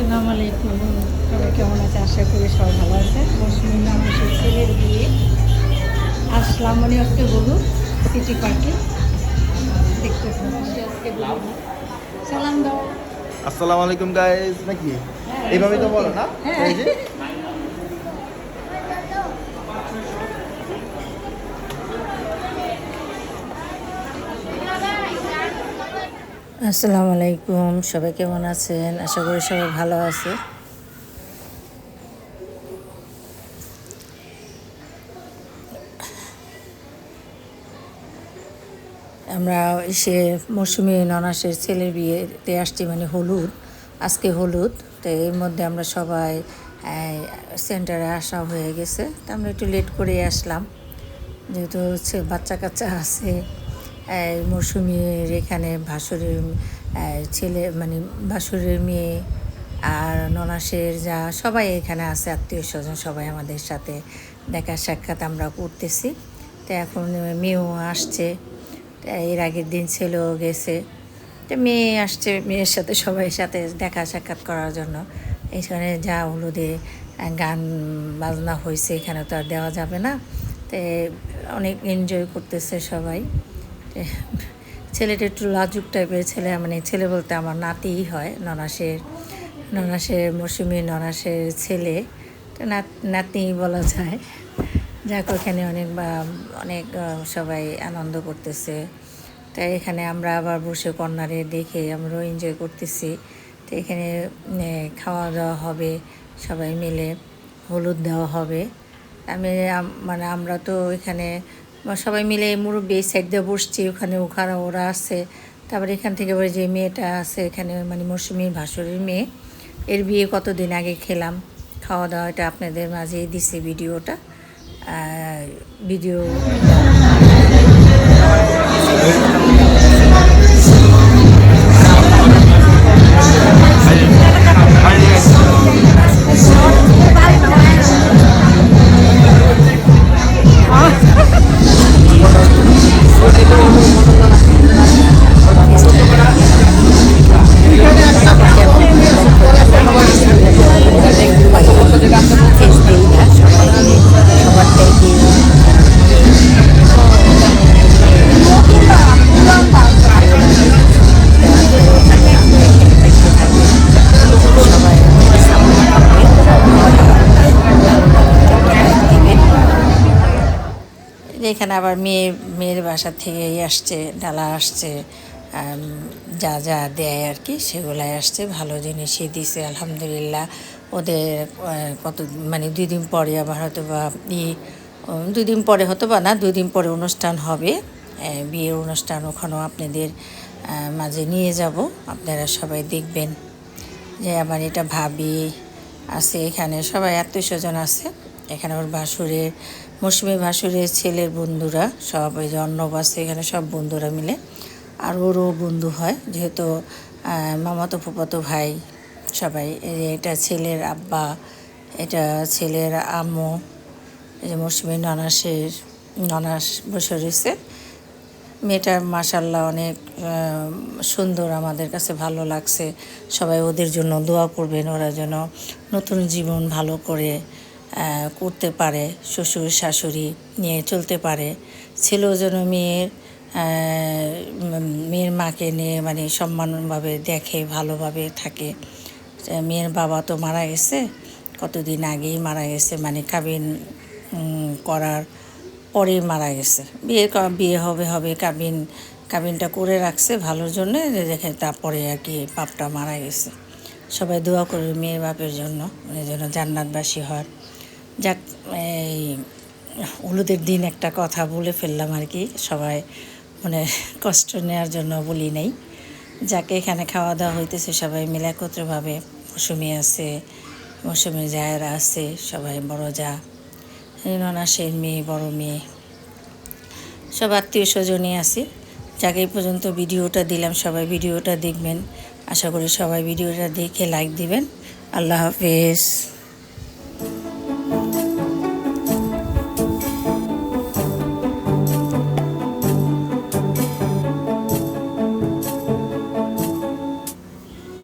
আসসালামু আলাইকুম। সবাই কেমন আছে? আশা করি সবাই ভালো আছে। মৌসুমী নামের ছেলের বিয়ে আসলাম মানে আজকে বলুন সিটি পার্কে দেখতে আজকে সালাম দাও। আসসালামু আলাইকুম গাইস নাকি হ্যাঁ, এইভাবেই তো বলো না হ্যাঁ। এই যে আসসালামু আলাইকুম, সবাই কেমন আছেন? আশা করি সবাই ভালো আছে। আমরা এসে মৌসুমী ননাসের ছেলের বিয়েতে আসছি, মানে হলুদ, আজকে হলুদ। তো এর মধ্যে আমরা সবাই সেন্টারে আসা হয়ে গেছে। তো আমরা একটু লেট করে আসলাম, যেহেতু বাচ্চা কাচ্চা আছে। মৌসুমীর এখানে ভাসুরের ছেলে, মানে ভাসুরের মেয়ে আর ননাসের যা সবাই এখানে আছে, আত্মীয় স্বজন সবাই আমাদের সাথে দেখা সাক্ষাৎ আমরা করতেছি। তো এখন মেয়েও আসছে, এর আগের দিন ছেলেও গেছে। তো মেয়ে আসছে, মেয়ের সাথে সবাই সাথে দেখা সাক্ষাৎ করার জন্য। এখানে যা হলুদে গান বাজনা হয়েছে, এখানে তো আর দেওয়া যাবে না। তো অনেক এনজয় করতেছে সবাই। ছেলেটা একটু লাজুক টাইপের ছেলে, মানে ছেলে বলতে আমার নাতিই হয়, ননাসের মৌসুমী ননাসের ছেলে। তো নাতনি বলা যায়। যাক, ওখানে অনেক সবাই আনন্দ করতেছে। তাই এখানে আমরা আবার বসে কর্নারে দেখে আমরাও এনজয় করতেছি। তো এখানে খাওয়া দাওয়া হবে, সবাই মিলে হলুদ দেওয়া হবে। মানে আমরা তো এখানে সবাই মিলে মুরব্বী এই সাইড দিয়ে বসছি, ওখানে ওরা আছে। তারপরে এখান থেকে আবার যে মেয়েটা আছে এখানে, মানে মৌসুমীর ভাসুরের মেয়ে, এর বিয়ে কতদিন আগে খেলাম। খাওয়া দাওয়াটা আপনাদের মাঝেই দিছি ভিডিও। এখানে আবার মেয়ের বাসা থেকে আসছে, ডালা আসছে, যা যা দেয় আর কি সেগুলাই আসছে। ভালো জিনিসই দিছে আলহামদুলিল্লাহ। ওদের কত, মানে 2 দিন পরে আবার হয়তো বা 2 দিন পরে হতো বা না, 2 দিন পরে অনুষ্ঠান হবে, বিয়ের অনুষ্ঠান। ওখানেও আপনাদের মাঝে নিয়ে যাব, আপনারা সবাই দেখবেন। যে আমার এটা ভাবি আছে, এখানে সবাই আত্মীয় স্বজন আছে। এখানে ওর মৌসুমী ভাসুরের ছেলের বন্ধুরা সব, ওই যে অর্ণব আছে, এখানে সব বন্ধুরা মিলে। আর ওরও বন্ধু হয়, যেহেতু মামাতো ফুফাতো ভাই সবাই। এটা ছেলের আব্বা, এটা ছেলের আম্মু। এই যে মৌসুমী ননাস বসে রয়েছে। মেয়েটা মাশাল্লাহ অনেক সুন্দর, আমাদের কাছে ভালো লাগছে। সবাই ওদের জন্য দোয়া করবেন, ওরা যেন নতুন জীবন ভালো করে করতে পারে, শ্বশুর শাশুড়ি নিয়ে চলতে পারে। ছেলেও যেন মেয়ের মাকে নিয়ে মানে সম্মানভাবে দেখে, ভালোভাবে থাকে। মেয়ের বাবা তো মারা গেছে, কতদিন আগেই মারা গেছে, মানে করার পরেই মারা গেছে। বিয়ে হবে কাবিনটা করে রাখছে ভালোর জন্য, দেখে তারপরে আর কি বাপটা মারা গেছে। সবাই দোয়া করবে মেয়ের বাপের জন্য, মানে যেন জান্নাতবাসী হয়। যাক, এই হলুদের দিন একটা কথা বলে ফেললাম আর কি, সবাই মানে কষ্ট নেওয়ার জন্য বলি নাই। যাকে এখানে খাওয়া দাওয়া হইতেছে সবাই মিলে একত্রভাবে। মৌসুমি আছে, মৌসুমি জায়েরা আছে, সবাই বড় যা, ননাসের মেয়ে, বড় মেয়ে, সব আত্মীয় স্বজনই আছে। যাকে এই পর্যন্ত ভিডিওটা দিলাম, সবাই ভিডিওটা দেখবেন। আশা করি সবাই ভিডিওটা দেখে লাইক দিবেন। আল্লাহ হাফেজ।